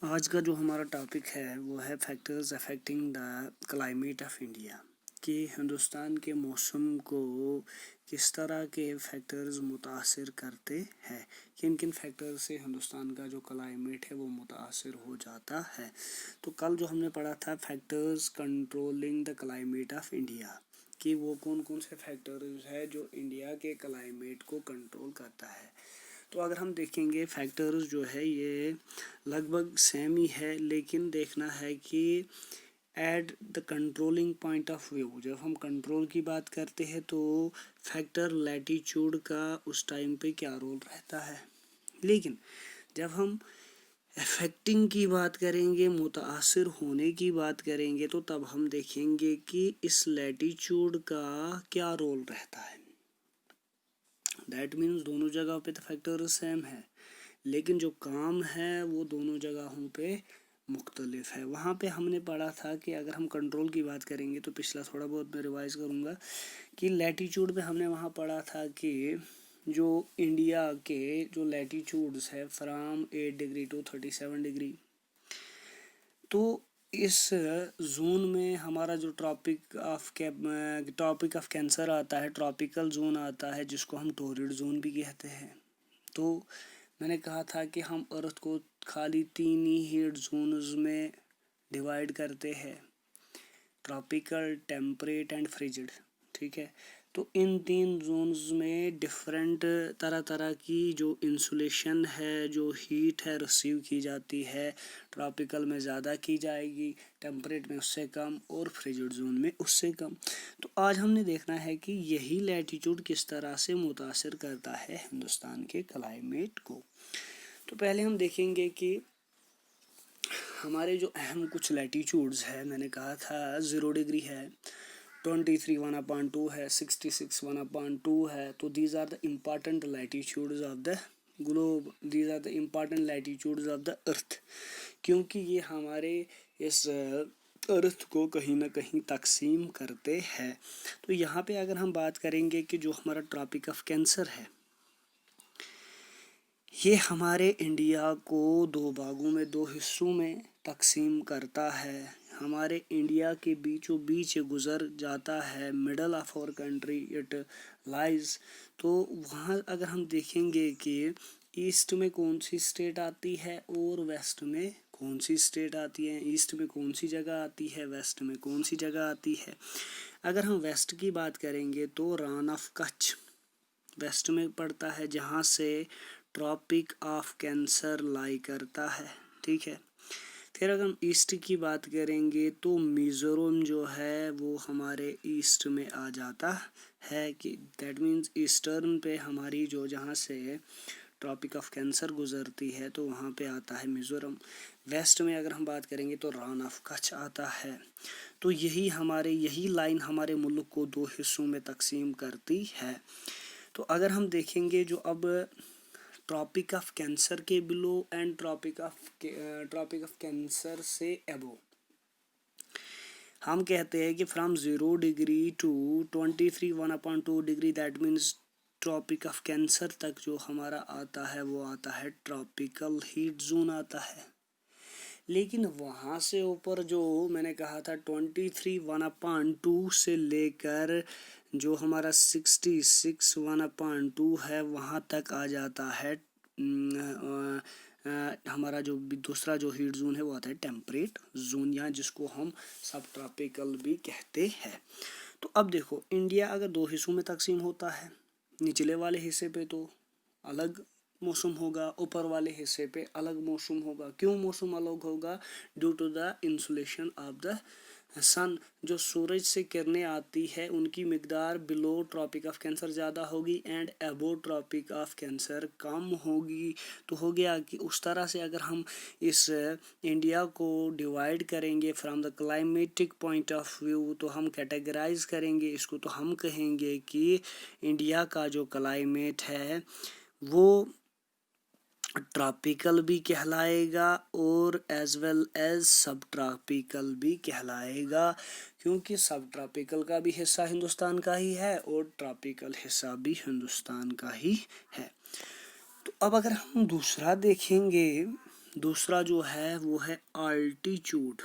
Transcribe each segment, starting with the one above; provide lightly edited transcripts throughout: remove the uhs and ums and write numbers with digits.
आज का जो हमारा टॉपिक है वो है factors affecting the climate of India कि हिंदुस्तान के मौसम को किस तरह के फैक्टर्स मुतासिर करते हैं, किन किन फैक्टर से हिंदुस्तान का जो क्लाइमेट है वो मुतासिर हो जाता है। तो कल जो हमने पढ़ा था factors controlling the climate of India कि वो कौन कौन से फैक्टर्स है जो इंडिया के क्लाइमेट को कंट्रोल करता है। तो अगर हम देखेंगे फैक्टर्स जो है ये लगभग सेम ही है, लेकिन देखना है कि at the controlling point of view जब हम कंट्रोल की बात करते हैं तो फैक्टर लैटीट्यूड का उस टाइम पे क्या रोल रहता है। लेकिन जब हम अफेक्टिंग की बात करेंगे, मुतासिर होने की बात करेंगे, तो तब हम देखेंगे कि इस लैटीट्यूड का क्या रोल रहता है। दैट मीन्स दोनों जगह पे तो फैक्टर सेम है, लेकिन जो काम है वो दोनों जगहों पे मुख्तलिफ है। वहाँ पे हमने पढ़ा था कि अगर हम कंट्रोल की बात करेंगे तो पिछला थोड़ा बहुत मैं रिवाइज करूँगा कि लैटीट्यूड पे हमने वहाँ पढ़ा था कि जो इंडिया के जो लैटीट्यूड्स है फ्राम 8 डिग्री टू 37 डिग्री, तो इस जोन में हमारा जो ट्रॉपिक ऑफ कैंसर आता है, ट्रॉपिकल जोन आता है जिसको हम टोरिड जोन भी कहते हैं। तो मैंने कहा था कि हम अर्थ को खाली 3 ही हीट जोन्स में डिवाइड करते हैं, ट्रॉपिकल, टेम्परेट एंड फ्रिजिड। ठीक है, तो इन 3 जोन्स में डिफरेंट तरह तरह की जो इंसुलेशन है, जो हीट है रिसीव की जाती है। ट्रॉपिकल में ज़्यादा की जाएगी, टेम्परेट में उससे कम और फ्रिजिड जोन में उससे कम। तो आज हमने देखना है कि यही लैटीट्यूड किस तरह से मुतासिर करता है हिंदुस्तान के क्लाइमेट को। तो पहले हम देखेंगे कि हमारे जो अहम कुछ लैटीट्यूड्स है, मैंने कहा था 0 डिग्री है, 23 1/2 है, 66 1/2 है। तो these are the important latitudes of the globe, these are the important latitudes of the earth, क्योंकि ये हमारे इस अर्थ को कहीं ना कहीं तकसीम करते हैं। तो यहाँ पे अगर हम बात करेंगे कि जो हमारा ट्रॉपिक ऑफ कैंसर है, ये हमारे इंडिया को 2 भागों में, 2 हिस्सों में तकसीम करता है। हमारे इंडिया के बीचों बीच गुज़र जाता है, middle of our country it lies. तो वहाँ अगर हम देखेंगे कि ईस्ट में कौन सी स्टेट आती है और वेस्ट में कौन सी स्टेट आती है, ईस्ट में कौन सी जगह आती है, वेस्ट में कौन सी जगह आती है। अगर हम वेस्ट की बात करेंगे तो रान ऑफ कच्छ वेस्ट में पड़ता है, जहाँ से ट्रॉपिक ऑफ कैंसर लाई करता है। ठीक है, फिर अगर हम ईस्ट की बात करेंगे तो मिज़ोरम जो है वो हमारे ईस्ट में आ जाता है, कि दैट मीन्स ईस्टर्न पे हमारी जो जहाँ से ट्रॉपिक ऑफ कैंसर गुजरती है तो वहाँ पे आता है मिज़ोरम। वेस्ट में अगर हम बात करेंगे तो रान ऑफ कच्छ आता है। तो यही लाइन हमारे मुल्क को 2 हिस्सों में तकसीम करती है। तो अगर हम देखेंगे जो अब ट्रॉपिक ऑफ कैंसर के below and tropic of cancer से एबो, हम कहते हैं कि from 0 degree to 23 1/2 degree, that means tropic of cancer तक जो हमारा आता है वो आता है ट्रॉपिकल हीट जोन आता है। लेकिन वहाँ से ऊपर जो मैंने कहा था 23 1/2 से लेकर जो हमारा 66 1/2 है वहाँ तक आ जाता है हमारा जो दूसरा जो हीट जोन है वो आता है टेम्परेट जोन, यहाँ जिसको हम सब ट्रॉपिकल भी कहते हैं। तो अब देखो, इंडिया अगर 2 हिस्सों में तकसीम होता है, निचले वाले हिस्से पे तो अलग मौसम होगा, ऊपर वाले हिस्से पे अलग मौसम होगा। क्यों मौसम अलग होगा? Due to the insulation of the sun, जो सूरज से किरणें आती है उनकी मिकदार बिलो ट्रॉपिक ऑफ कैंसर ज़्यादा होगी and above tropic of cancer कम होगी। तो हो गया कि उस तरह से अगर हम इस इंडिया को डिवाइड करेंगे from the climatic point of view, तो हम कैटेगराइज करेंगे इसको, तो हम कहेंगे कि इंडिया का जो क्लाइमेट है वो ट्रॉपिकल भी कहलाएगा और एज वेल एज सब ट्रॉपिकल भी कहलाएगा, क्योंकि सब ट्रॉपिकल का भी हिस्सा हिंदुस्तान का ही है और ट्रॉपिकल हिस्सा भी हिंदुस्तान का ही है। तो अब अगर हम दूसरा देखेंगे, दूसरा जो है वो है अल्टीट्यूड।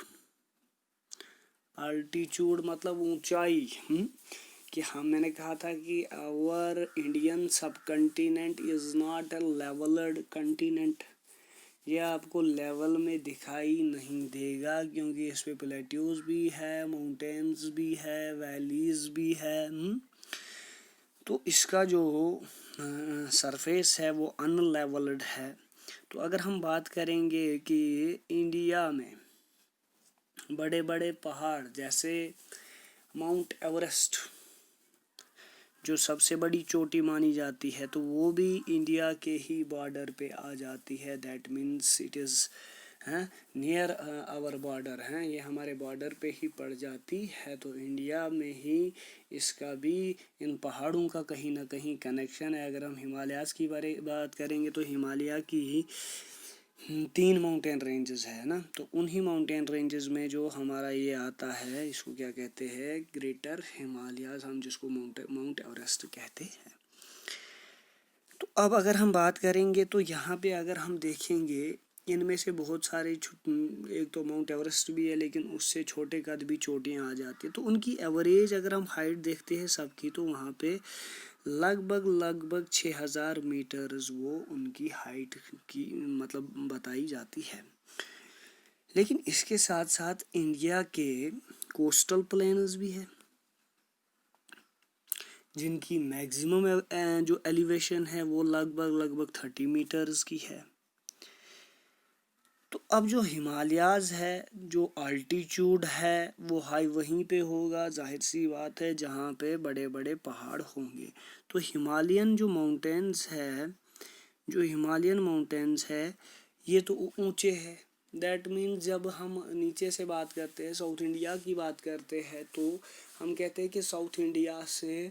अल्टीट्यूड मतलब ऊंचाई। कि मैंने कहा था कि our Indian subcontinent is not a levelled continent. ये आपको लेवल में दिखाई नहीं देगा क्योंकि इस पे प्लेट्यूज भी है, माउंटेन्स भी है, वैलीज भी है। तो इसका जो सरफेस है वो अनलेवल्ड है। तो अगर हम बात करेंगे कि इंडिया में बड़े बड़े पहाड़ जैसे माउंट एवरेस्ट जो सबसे बड़ी चोटी मानी जाती है, तो वो भी इंडिया के ही बॉर्डर पे आ जाती है। That means it is near our border है, ये हमारे बॉर्डर पे ही पड़ जाती है। तो इंडिया में ही इसका भी इन पहाड़ों का कहीं ना कहीं कनेक्शन है। अगर हम हिमालयाज़ की बात करेंगे तो हिमालय की 3 माउंटेन रेंजेस है ना, तो उन्हीं माउंटेन रेंजेस में जो हमारा ये आता है, इसको क्या कहते हैं, ग्रेटर हिमालयाज, हम जिसको माउंट एवरेस्ट कहते हैं। तो अब अगर हम बात करेंगे तो यहाँ पे अगर हम देखेंगे इनमें से बहुत सारे एक तो माउंट एवरेस्ट भी है लेकिन उससे छोटे कद भी चोटियाँ आ जाती है। तो उनकी एवरेज अगर हम हाइट देखते हैं सबकी, तो वहाँ पे लगभग 6000 मीटर्स वो उनकी हाइट की मतलब बताई जाती है। लेकिन इसके साथ साथ इंडिया के कोस्टल प्लेन्स भी है जिनकी मैक्सिमम जो एलिवेशन है वो लगभग 30 मीटर्स की है। तो अब जो हिमालयाज है, जो अल्टीट्यूड है वो हाई वहीं पे होगा, जाहिर सी बात है, जहाँ पे बड़े बड़े पहाड़ होंगे। तो हिमालयन जो हिमालयन माउंटेन्स है ये तो ऊंचे है। दैट मीन्स जब हम नीचे से बात करते हैं, साउथ इंडिया की बात करते हैं, तो हम कहते हैं कि साउथ इंडिया से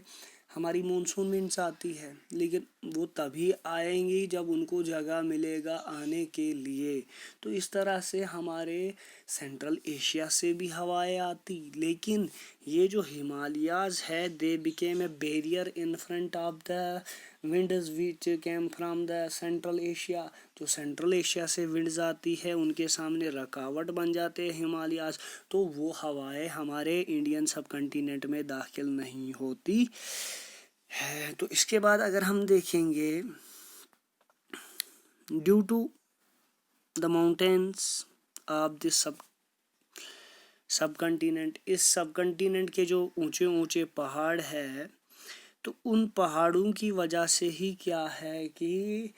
हमारी मानसून विंड्स आती है, लेकिन वो तभी आएंगी जब उनको जगह मिलेगा आने के लिए। तो इस तरह से हमारे सेंट्रल एशिया से भी हवाएं आती, लेकिन ये जो हिमालयाज है they became a barrier in front of the winds which came from the central Asia. जो सेंट्रल एशिया से विंड्स आती है उनके सामने रुकावट बन जाते हैं हिमालयाज, तो वो हवाएं हमारे इंडियन सब कंटिनेंट में दाखिल नहीं होती है। तो इसके बाद अगर हम देखेंगे, due to the mountains of this subcontinent, इस सब कंटिनेंट के जो ऊंचे ऊंचे पहाड़ है, तो उन पहाड़ों की वजह से ही क्या है कि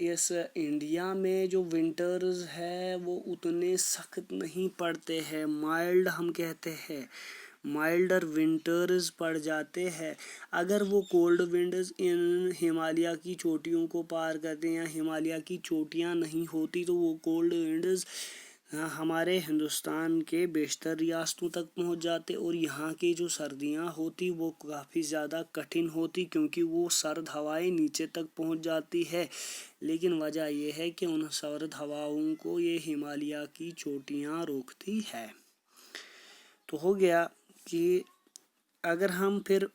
इस इंडिया में जो विंटर्स है वो उतने सख्त नहीं पड़ते हैं, माइल्ड हम कहते हैं, माइल्डर विंटर्स पड़ जाते हैं। अगर वो कोल्ड विंडर्स इन हिमालय की चोटियों को पार करते हैं या हिमालय की चोटियाँ नहीं होती, तो वो कोल्ड विंडर्स हमारे हिंदुस्तान के बेशतर रियासतों तक पहुंच जाते और यहाँ की जो सर्दियाँ होती वो काफ़ी ज़्यादा कठिन होती क्योंकि वो सर्द हवाएं नीचे तक पहुंच जाती है। लेकिन वजह ये है कि उन सर्द हवाओं को ये हिमालय की चोटियाँ रोकती है। तो हो गया कि अगर हम फिर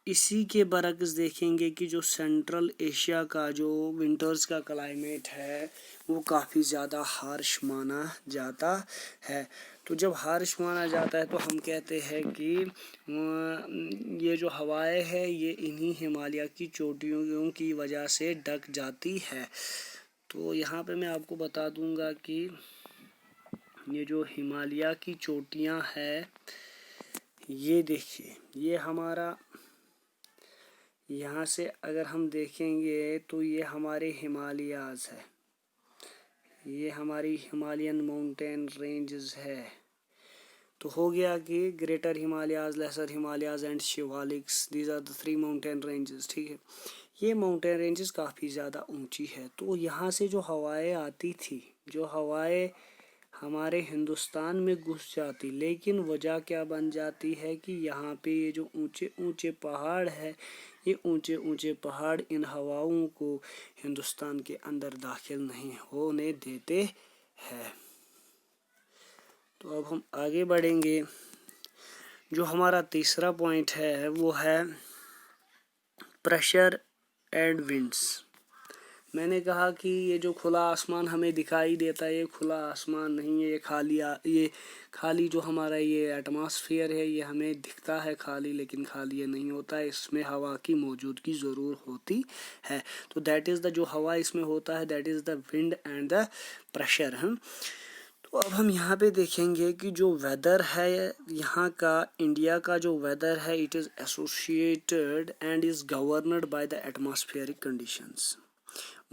इसी के बरक्स देखेंगे कि जो सेंट्रल एशिया का जो विंटर्स का क्लाइमेट है वो काफ़ी ज़्यादा हार्श माना जाता है। तो जब हार्श माना जाता है तो हम कहते हैं कि ये जो हवाएं है ये इन्हीं हिमालय की चोटियों की वजह से ढक जाती है। तो यहाँ पे मैं आपको बता दूंगा कि ये जो हिमालय की चोटियाँ है, ये देखिए, ये हमारा यहाँ से अगर हम देखेंगे तो ये हमारे हिमालयाज़ है, ये हमारी हिमालयन माउंटेन रेंजेस है। तो हो गया कि greater Himalayas, lesser Himalayas and Shivaliks, these are the 3 mountain ranges. ठीक है, ये माउंटेन रेंजेस काफ़ी ज़्यादा ऊंची है। तो यहाँ से जो हवाएं आती थी, जो हवाएं हमारे हिंदुस्तान में घुस जाती, लेकिन वजह क्या बन जाती है कि यहाँ पे ये जो ऊंचे ऊंचे पहाड़ है, ये ऊंचे ऊंचे पहाड़ इन हवाओं को हिंदुस्तान के अंदर दाखिल नहीं होने देते हैं। तो अब हम आगे बढ़ेंगे। जो हमारा तीसरा पॉइंट है वो है प्रेशर एंड विंड्स। मैंने कहा कि ये जो खुला आसमान हमें दिखाई देता है ये खुला आसमान नहीं है, ये खाली जो हमारा ये एटमॉस्फेयर है ये हमें दिखता है खाली, लेकिन खाली ये नहीं होता है, इसमें हवा की मौजूदगी ज़रूर होती है। तो दैट इज़ द जो हवा इसमें होता है that is the wind and the pressure. हम तो अब हम यहाँ पे देखेंगे कि जो वेदर है यहाँ का, इंडिया का जो वेदर है it is associated and is governed by the atmospheric conditions.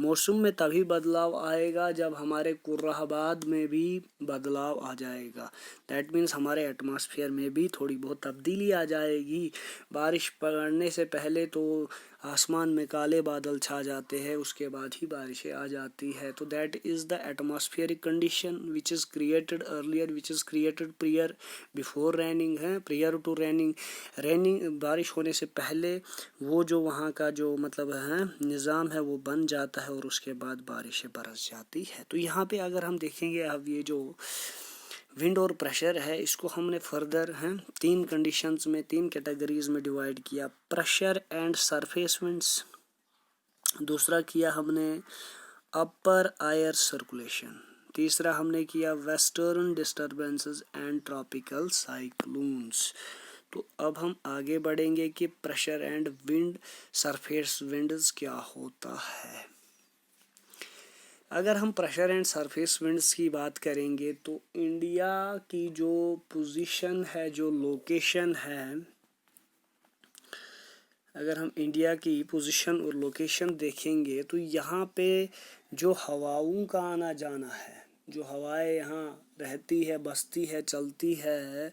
मौसम में तभी बदलाव आएगा जब हमारे कुर्राहबाद में भी बदलाव आ जाएगा। दैट मीन्स हमारे एटमॉस्फेयर में भी थोड़ी बहुत तब्दीली आ जाएगी। बारिश पड़ने से पहले तो आसमान में काले बादल छा जाते हैं, उसके बाद ही बारिशें आ जाती है। तो that is the atmospheric condition which is created earlier, which is created prior before raining है, प्रियर टू रेनिंग बारिश होने से पहले वो जो वहाँ का जो मतलब है निज़ाम है वो बन जाता है और उसके बाद बारिशें बरस जाती है। तो यहाँ पे अगर हम देखेंगे अब ये जो विंड और प्रेशर है इसको हमने फर्दर हैं 3 कंडीशंस में 3 कैटेगरीज में डिवाइड किया। प्रेशर एंड सरफेस विंड्स, दूसरा किया हमने अपर एयर सर्कुलेशन, तीसरा हमने किया western disturbances and tropical cyclones. तो अब हम आगे बढ़ेंगे कि pressure and wind surface winds क्या होता है। अगर हम प्रेशर एंड सरफेस विंड्स की बात करेंगे तो इंडिया की जो पोजीशन है, जो लोकेशन है, अगर हम इंडिया की पोजीशन और लोकेशन देखेंगे तो यहाँ पे जो हवाओं का आना जाना है, जो हवाएं यहाँ रहती है, बसती है, चलती है,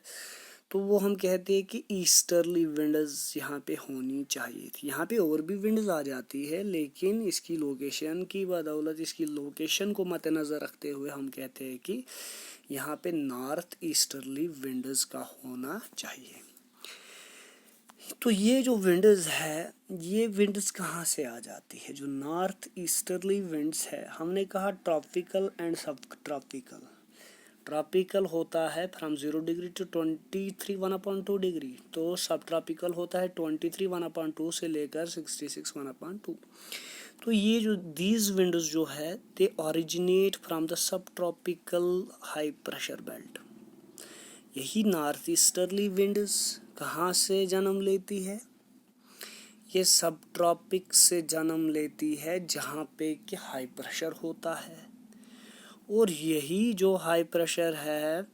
तो वो हम कहते हैं कि ईस्टर्ली विंड्स यहाँ पे होनी चाहिए थी। यहाँ पे और भी विंड्स आ जाती है लेकिन इसकी लोकेशन की बदौलत, इसकी लोकेशन को मद्देनज़र रखते हुए हम कहते हैं कि यहाँ पे नॉर्थ ईस्टर्ली विंड्स का होना चाहिए। तो ये जो विंड्स है ये विंड्स कहाँ से आ जाती है? जो नॉर्थ ईस्टर्ली विंड्स है, हमने कहा ट्रॉपिकल एंड सब ट्रॉपिकल। ट्रॉपिकल होता है फ्रॉम 0 डिग्री टू 23 1/2 डिग्री, तो सब ट्रॉपिकल होता है 23 1/2 से लेकर 66 1/2। तो ये जो दीज विंड्स जो है they originate from the sub tropical high pressure belt. यही नॉर्थ ईस्टर्ली विंड्स कहाँ से जन्म लेती है? ये सब ट्रॉपिक से जन्म लेती है जहाँ पे कि हाई प्रेशर होता है, और यही जो हाई प्रेशर है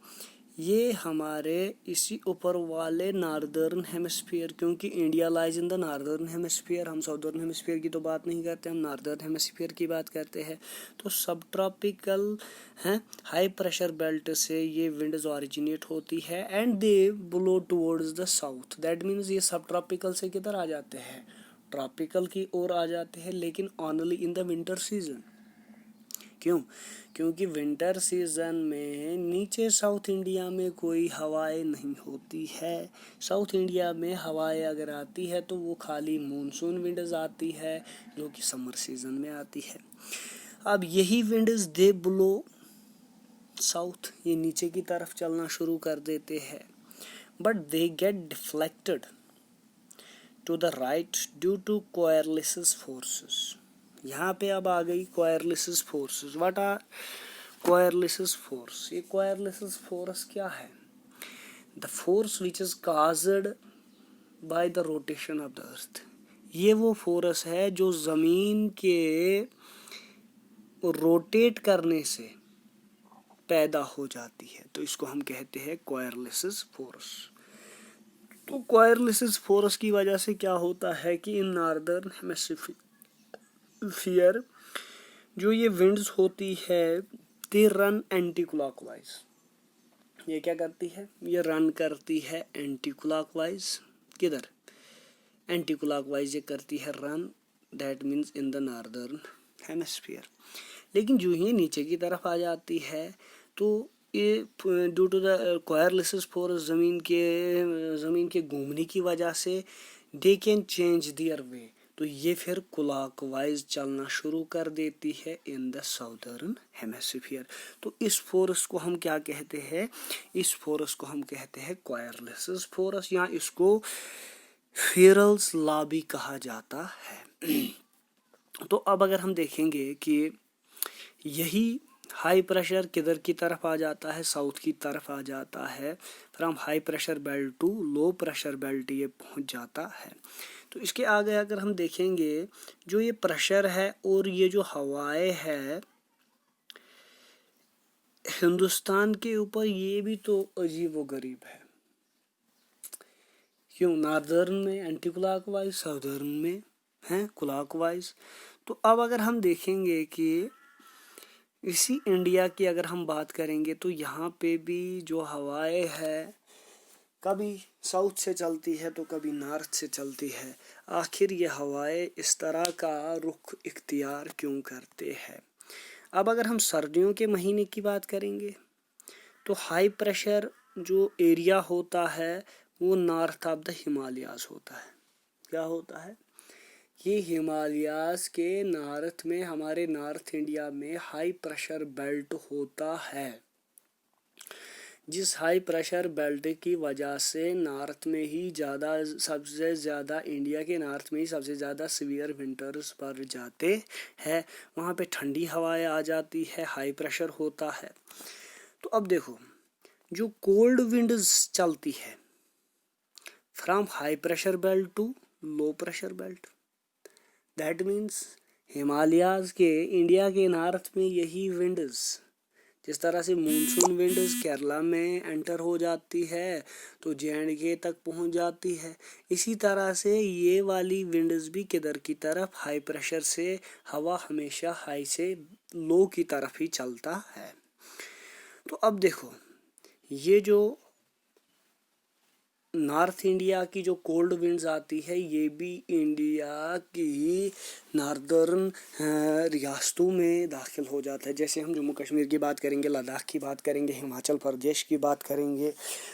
ये हमारे इसी ऊपर वाले नॉर्दर्न हेमिस्फीयर, क्योंकि India lies in the northern hemisphere, हम साउदर्न हेमिस्फीयर की तो बात नहीं करते, हम नॉर्दर्न हेमिस्फीयर की बात करते हैं। तो सब ट्रॉपिकल हैं हाई प्रेशर बेल्ट से ये विंड्स ओरिजिनेट होती है and they blow towards the south. That means ये सब ट्रॉपिकल से किधर आ जाते हैं? ट्रॉपिकल की ओर आ जाते हैं, लेकिन only in the winter season. क्यों? क्योंकि विंटर सीजन में नीचे साउथ इंडिया में कोई हवाएं नहीं होती है। साउथ इंडिया में हवाएं अगर आती है तो वो खाली मानसून विंड्स आती है जो कि समर सीजन में आती है। अब यही विंड्स दे ब्लो साउथ, ये नीचे की तरफ चलना शुरू कर देते हैं, but they get deflected to the right due to Coriolis forces. यहाँ पे अब आ गई Coriolis forces. What are Coriolis force? ये कोएरलिसिस फोर्स क्या है? The force which is caused by the rotation of the earth. ये वो फोर्स है जो ज़मीन के रोटेट करने से पैदा हो जाती है, तो इसको हम कहते हैं कोएरलिसिस फोर्स। तो कोएरलिसिस फोर्स की वजह से क्या होता है कि इन नॉर्दर्न हेमिस्फीयर जो ये विंड्स होती है दे रन एंटी क्लॉकवाइज। ये क्या करती है? ये रन करती है एंटी क्लॉकवाइज। किधर? एंटी क्लॉकवाइज ये करती है run, that means in the northern hemisphere. लेकिन जो ही नीचे की तरफ आ जाती है तो ये ड्यू टू द कोएरलिसिस फोर्स, ज़मीन के घूमने की वजह से दे कैन चेंज दियर वे, तो ये फिर क्लॉकवाइज चलना शुरू कर देती है इन द साउदर्न हेमिस्फीयर। तो इस फोर्स को हम क्या कहते हैं? इस फोर्स को हम कहते हैं कोएरलिसिस फोर्स, या इसको फेरल्स लॉ भी कहा जाता है। तो अब अगर हम देखेंगे कि यही हाई प्रेशर किधर की तरफ आ जाता है, साउथ की तरफ आ जाता है, from high pressure belt to low pressure belt ये पहुंच जाता है। तो इसके आगे अगर हम देखेंगे जो ये प्रेशर है और ये जो हवाएं है हिंदुस्तान के ऊपर, ये भी तो अजीब व गरीब है। क्यों? नॉर्दर्न में एंटी क्लॉकवाइज, साउदर्न में है क्लॉकवाइज। तो अब अगर हम देखेंगे कि इसी इंडिया की अगर हम बात करेंगे तो यहाँ पे भी जो हवाएं है कभी साउथ से चलती है तो कभी नॉर्थ से चलती है। आखिर ये हवाएं इस तरह का रुख इख्तियार क्यों करते हैं? अब अगर हम सर्दियों के महीने की बात करेंगे तो हाई प्रेशर जो एरिया होता है वो नॉर्थ ऑफ द हिमालयाज होता है। क्या होता है? ये हिमालयाज के नॉर्थ में, हमारे नॉर्थ इंडिया में हाई प्रेशर बेल्ट होता है, जिस हाई प्रेशर बेल्ट की वजह से नॉर्थ में ही ज़्यादा, सबसे ज़्यादा इंडिया के नॉर्थ में ही सबसे ज़्यादा सीवियर विंटर्स पड़ जाते हैं। वहाँ पे ठंडी हवाएं आ जाती है, हाई प्रेशर होता है। तो अब देखो जो कोल्ड विंड्स चलती है from high pressure belt to low pressure belt, that means Himalayas के इंडिया के नॉर्थ में यही विंड्स, जिस तरह से मूनसून विंड्स केरला में एंटर हो जाती है तो जे.एंड.के तक पहुंच जाती है, इसी तरह से ये वाली विंड्स भी किधर की तरफ, हाई प्रेशर से हवा हमेशा हाई से लो की तरफ ही चलता है। तो अब देखो ये जो नॉर्थ इंडिया की जो कोल्ड विंड्स आती है ये भी इंडिया की नॉर्दर्न रियासतों में दाखिल हो जाता है। जैसे हम जम्मू कश्मीर की बात करेंगे, लद्दाख की बात करेंगे, हिमाचल प्रदेश की बात करेंगे,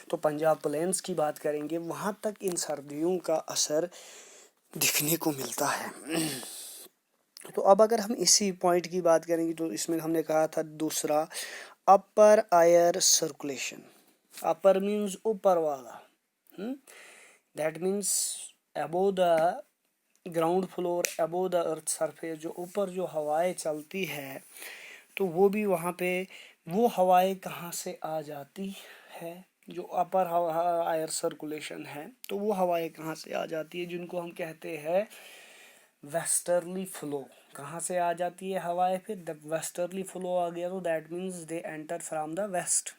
तो पंजाब प्लेन्स की बात करेंगे, वहाँ तक इन सर्दियों का असर दिखने को मिलता है। तो अब अगर हम इसी पॉइंट की बात करेंगे तो इसमें हमने कहा था दूसरा अपर एयर सर्कुलेशन। अपर मीन्स ऊपर वाला, that means above the ground floor, above the earth surface, जो ऊपर जो हवाएं चलती है तो वो भी वहाँ पे वो हवाएं कहाँ से आ जाती है? जो अपर एयर सर्कुलेशन है तो वो हवाएं कहाँ से आ जाती है, जिनको हम कहते हैं वेस्टर्ली फ्लो। कहाँ से आ जाती है हवाएं? फिर जब वेस्टर्ली फ्लो आ गया तो that means they enter from the west.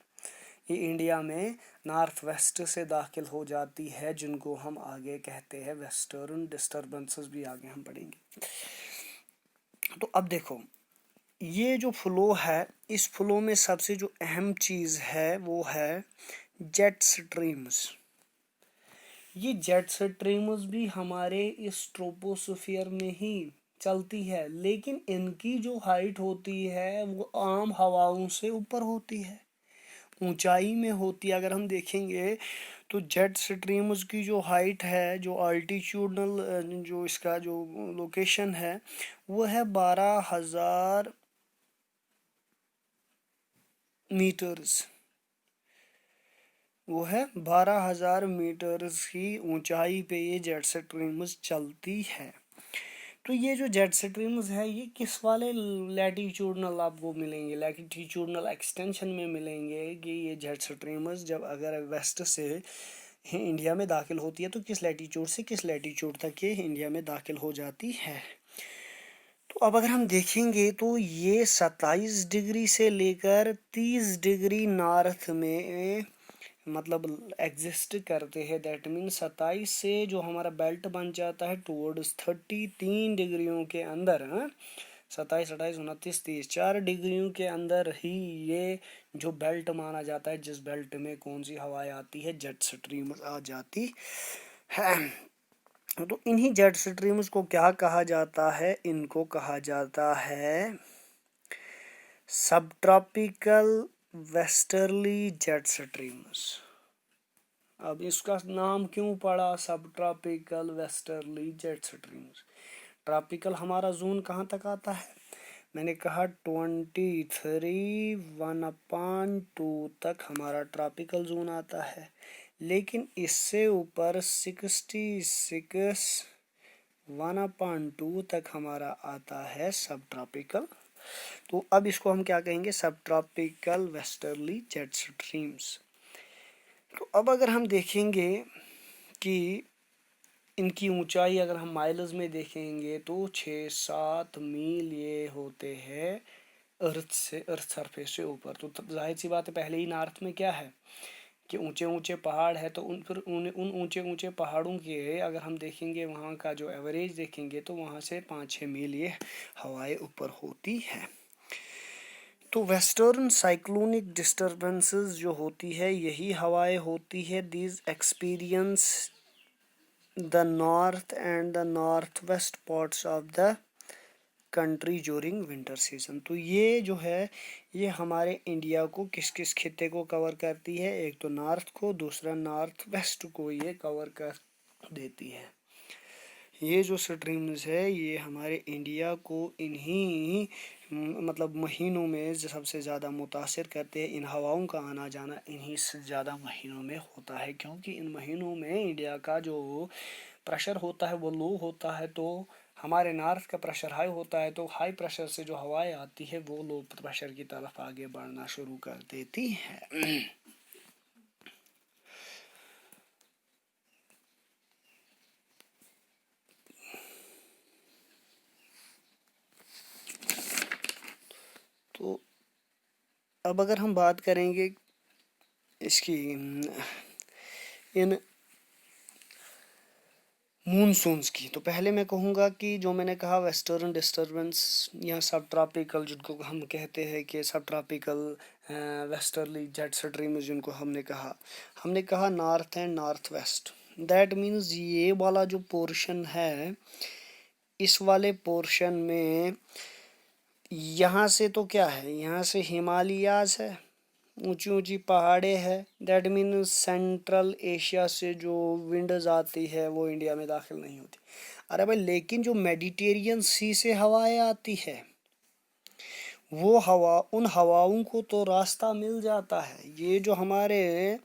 ये इंडिया में नॉर्थ वेस्ट से दाखिल हो जाती है, जिनको हम आगे कहते हैं वेस्टर्न डिस्टर्बेंसेस, भी आगे हम पढ़ेंगे। तो अब देखो ये जो फ्लो है, इस फ्लो में सबसे जो अहम चीज़ है वो है जेट स्ट्रीम्स। ये जेट स्ट्रीम्स भी हमारे इस ट्रोपोस्फियर में ही चलती है, लेकिन इनकी जो हाइट होती है वो आम हवाओं से ऊपर होती है, ऊंचाई में होती है। अगर हम देखेंगे तो जेट स्ट्रीम्स की जो हाइट है, जो अल्टीट्यूडनल जो इसका जो लोकेशन है वो है 12,000 मीटर्स। वो है 12,000 मीटर्स की ऊंचाई पे ये जेट स्ट्रीम्स चलती है। तो ये जो जेट स्ट्रीम्स है ये किस वाले लैटिट्यूडनल आपको मिलेंगे, लैटिट्यूडनल एक्सटेंशन में मिलेंगे कि ये जेट स्ट्रीम्स जब अगर वेस्ट से इंडिया में दाखिल होती है तो किस लैटिट्यूड से किस लैटिट्यूड तक ये इंडिया में दाखिल हो जाती है। तो अब अगर हम देखेंगे तो ये 27 डिग्री से लेकर 30 डिग्री नॉर्थ में मतलब एग्जिस्ट करते हैं। दैट मीन 27 से जो हमारा बेल्ट बन जाता है टूवर्ड्स 33 डिग्रियों के अंदर, 27, 28, 29, 30, 4 डिग्रियों के अंदर ही ये जो बेल्ट माना जाता है, जिस बेल्ट में कौन सी हवाएं आती है, जेट स्ट्रीम आ जाती है। तो इन्हीं जेट स्ट्रीम्स को क्या कहा जाता है? इनको कहा जाता है सब ट्रॉपिकल वेस्टर्ली जेट स्ट्रीम्स। अब इसका नाम क्यों पड़ा सब tropical westerly jet streams? Tropical हमारा जोन कहाँ तक आता है? मैंने कहा 23 1/2 तक हमारा ट्रॉपिकल जोन आता है, लेकिन इससे ऊपर 66 1/2 तक हमारा आता है सब ट्रॉपिकल। तो अब इसको हम क्या कहेंगे, सब ट्रॉपिकल वेस्टर्ली जेट स्ट्रीम्स। तो अब अगर हम देखेंगे कि इनकी ऊंचाई अगर हम माइल्स में देखेंगे तो 6-7 मील ये होते हैं अर्थ सरफेस से ऊपर। तो जाहिर सी बात है, पहले ही नॉर्थ में क्या है कि ऊंचे ऊंचे पहाड़ है, तो उन ऊंचे ऊंचे पहाड़ों के अगर हम देखेंगे वहाँ का जो एवरेज देखेंगे तो वहाँ से 5-6 मील ये हवाएं ऊपर होती है। तो वेस्टर्न साइक्लोनिक डिस्टर्बेंसेस जो होती है यही हवाएं होती है। These experience the north and the north west parts of the country during winter season. तो ये जो है ये हमारे इंडिया को किस किस खित्ते को कवर करती है, एक तो नॉर्थ को, दूसरा नॉर्थ वेस्ट को ये कवर कर देती है। ये जो स्ट्रीम्स है ये हमारे इंडिया को इन्हीं मतलब महीनों में सबसे ज़्यादा मुतासिर करते हैं। इन हवाओं का आना जाना इन्हीं से ज़्यादा महीनों में होता है, क्योंकि इन महीनों में इंडिया का जो प्रेशर होता है वो लो होता है, तो हमारे नॉर्थ का प्रेशर हाई होता है, तो हाई प्रेशर से जो हवाएं आती है वो लो प्रेशर की तरफ आगे बढ़ना शुरू कर देती है। तो अब अगर हम बात करेंगे इसकी इन मूनसून्स की, तो पहले मैं कहूँगा कि जो मैंने कहा वेस्टर्न डिस्टर्बेंस या सब ट्रॉपिकल जिनको हम कहते हैं कि सब ट्रॉपिकल वेस्टर्ली जेट स्ट्रीम जिनको हमने कहा north and north west. That means ये वाला जो पोर्शन है, इस वाले पोर्शन में यहाँ से तो क्या है, यहाँ से हिमालयाज है, ऊंची ऊंची पहाड़े है। दैट मीन सेंट्रल एशिया से जो विंड्स आती है वो इंडिया में दाखिल नहीं होती। अरे भाई, लेकिन जो मेडिटेरियन सी से हवाएं आती है वो हवा, उन हवाओं को तो रास्ता मिल जाता है। ये जो हमारे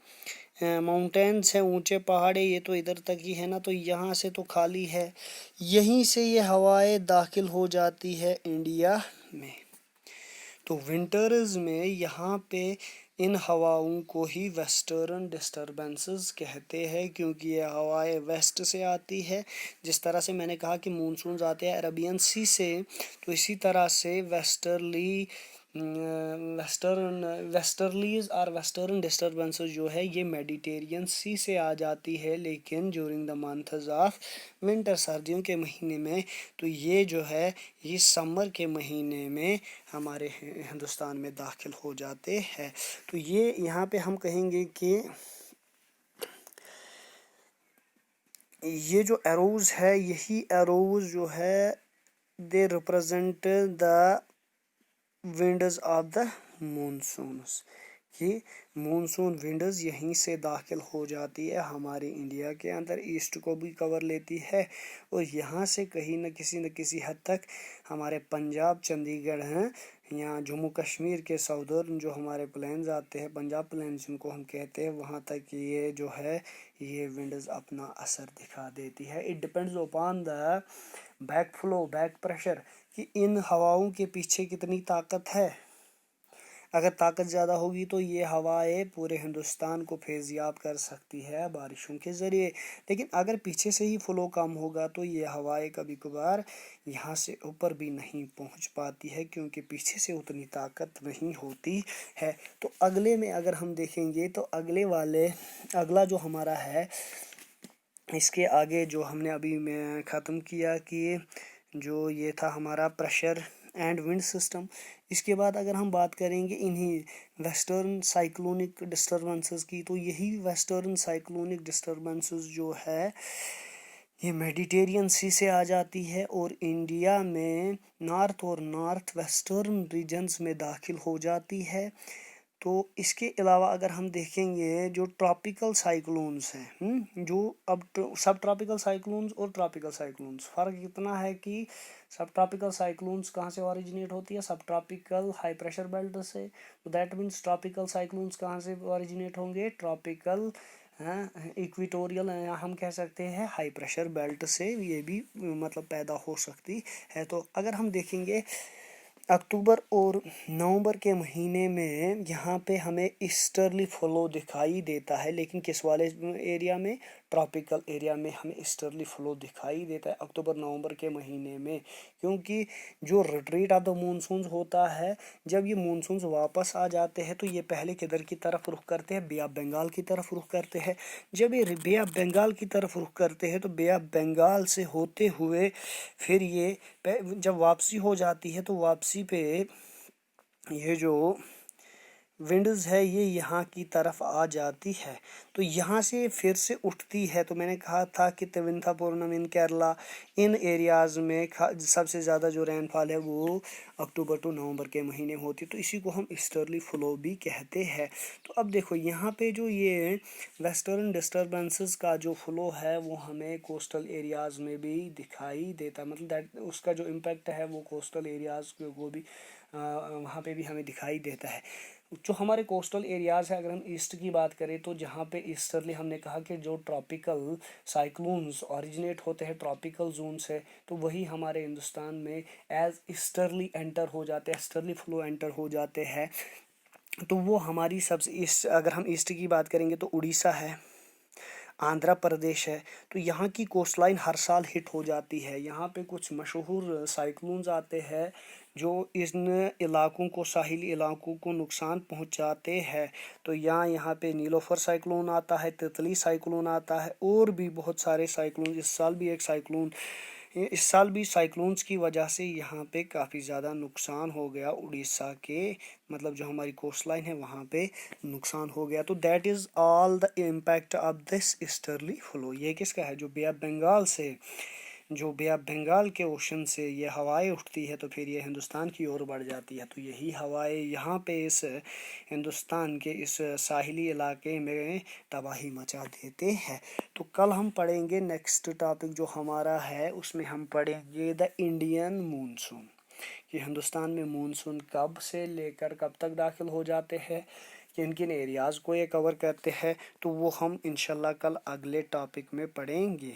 माउंटेन्स हैं, ऊंचे पहाड़े, ये तो इधर तक ही है ना, तो यहाँ से तो खाली है, यहीं से ये हवाएं दाखिल हो जाती है इंडिया में। तो विंटर्स में यहाँ पे इन हवाओं को ही वेस्टर्न डिस्टर्बेंसेस कहते हैं, क्योंकि ये हवाएं वेस्ट से आती है। जिस तरह से मैंने कहा कि मानसून आते हैं अरबियन सी से, तो इसी तरह से वेस्टर्लीज और वेस्टर्न डिस्टर्बेंसेस जो है ये मेडिटेरियन सी से आ जाती है, लेकिन during the months of winter, सर्दियों के महीने में, तो ये जो है ये समर के महीने में हमारे हिंदुस्तान में दाखिल हो जाते हैं। तो ये यहाँ पे हम कहेंगे कि ये जो एरोज है, यही एरोज जो है they represent the winds of the monsoons. ये मानसून विंड्स यहीं से दाखिल हो जाती है हमारे इंडिया के अंदर, ईस्ट को भी कवर लेती है, और यहाँ से कहीं न किसी हद तक हमारे पंजाब, चंडीगढ़ हैं, यहाँ जम्मू कश्मीर के साउदर्न जो हमारे प्लेन्स आते हैं, पंजाब प्लेन्स जिनको हम कहते हैं, वहाँ तक ये जो है ये विंड्स अपना असर दिखा देती है। It depends upon the back flow, back pressure, कि इन हवाओं के पीछे कितनी ताकत है। अगर ताकत ज़्यादा होगी तो ये हवाएं पूरे हिंदुस्तान को फैज़याब कर सकती है बारिशों के ज़रिए, लेकिन अगर पीछे से ही फ्लो कम होगा तो ये हवाएं कभी कभार यहाँ से ऊपर भी नहीं पहुँच पाती है, क्योंकि पीछे से उतनी ताकत नहीं होती है। तो अगले में अगर हम देखेंगे तो अगला जो हमारा है, इसके आगे जो हमने अभी में ख़त्म किया कि जो ये था हमारा प्रेशर एंड विंड सिस्टम। इसके बाद अगर हम बात करेंगे इन्हीं वेस्टर्न साइक्लोनिक डिस्टर्बेंसेस की, तो यही वेस्टर्न साइक्लोनिक डिस्टर्बेंसेस जो है ये मेडिटेरियन सी से आ जाती है और इंडिया में नॉर्थ और नॉर्थ वेस्टर्न रीजन्स में दाखिल हो जाती है। तो इसके अलावा अगर हम देखेंगे जो ट्रॉपिकल साइक्लोन्स हैं, जो अब सब ट्रॉपिकल साइक्लोन्स और ट्रॉपिकल साइक्लोन्स फ़र्क इतना है कि सब ट्रॉपिकल साइक्लोन्स कहाँ से ओरिजिनेट होती है, सब ट्रॉपिकल हाई प्रेशर बेल्ट से। तो दैट मीन्स ट्रॉपिकल साइक्लोन्स कहाँ से ओरिजिनेट होंगे, ट्रॉपिकल इक्वेटोरियल हम कह सकते हैं हाई प्रेशर बेल्ट से ये भी मतलब पैदा हो सकती है। तो अगर हम देखेंगे अक्टूबर और नवंबर के महीने में यहाँ पे हमें ईस्टर्ली फ्लो दिखाई देता है, लेकिन किस वाले एरिया में, ट्रॉपिकल एरिया में हमें ईस्टर्ली फ्लो दिखाई देता है अक्टूबर नवंबर के महीने में, क्योंकि जो रिट्रीट ऑफ द मानसून होता है, जब ये मानसून वापस आ जाते हैं तो ये पहले किधर की तरफ रुख करते हैं, बे ऑफ बंगाल की तरफ रुख करते हैं। जब ये बे ऑफ बंगाल की तरफ रुख करते हैं तो बे ऑफ बंगाल से होते हुए फिर ये जब वापसी हो जाती है तो वापसी पे ये जो विंड्स है ये यहाँ की तरफ आ जाती है, तो यहाँ से फिर से उठती है। तो मैंने कहा था कि तिरुवनंतपुरम इन केरला, इन एरियाज़ में सबसे ज़्यादा जो रेनफॉल है वो अक्टूबर टू नवंबर के महीने होती है, तो इसी को हम ईस्टर्ली फ्लो भी कहते हैं। तो अब देखो यहाँ पे जो ये वेस्टर्न डिस्टर्बेंसेस का जो फ्लो है वो हमें कोस्टल एरियाज़ में भी दिखाई देता है, मतलब दैट उसका जो इम्पैक्ट है वो कोस्टल एरियाज़ को भी वहाँ पे भी हमें दिखाई देता है। जो हमारे कोस्टल एरियाज़ है, अगर हम ईस्ट की बात करें तो जहाँ पे ईस्टर्ली हमने कहा कि जो ट्रॉपिकल साइक्लोन्स ओरिजिनेट होते हैं ट्रॉपिकल जोन से, तो वही हमारे हिंदुस्तान में एज ईस्टर्ली एंटर हो जाते हैं, ईस्टर्ली फ्लो एंटर हो जाते हैं। तो वो हमारी सबसे ईस्ट, अगर हम ईस्ट की बात करेंगे तो उड़ीसा है, आंध्र प्रदेश है, तो यहाँ की कोस्ट लाइन हर साल हिट हो जाती है। यहाँ पे कुछ मशहूर साइक्लोन्स आते हैं जो इन इलाकों को, साहिली इलाकों को नुकसान पहुँचाते हैं। तो यहाँ पे नीलोफर साइक्लोन आता है, तितली साइक्लोन आता है, और भी बहुत सारे साइक्लोन। इस साल भी एक साइक्लोन, इस साल भी साइक्लोन्स की वजह से यहाँ पे काफ़ी ज़्यादा नुकसान हो गया उड़ीसा के, मतलब जो हमारी कोस्ट लाइन है वहाँ पे नुकसान हो गया। तो that is all the impact of this easterly flow. ये किसका है, जो बे ऑफ बंगाल से, जो बे ऑफ बंगाल के ओशन से ये हवाएं उठती है तो फिर ये हिंदुस्तान की ओर बढ़ जाती है। तो यही हवाएं यहाँ पे इस हिंदुस्तान के इस साहिली इलाके में तबाही मचा देते हैं। तो कल हम पढ़ेंगे नेक्स्ट टॉपिक जो हमारा है, उसमें हम पढ़ेंगे द इंडियन मानसून, कि हिंदुस्तान में मानसून कब से लेकर कब तक दाखिल हो जाते हैं, किन किन एरियाज़ को ये कवर करते हैं। तो वो हम इंशाल्लाह कल अगले टॉपिक में पढ़ेंगे।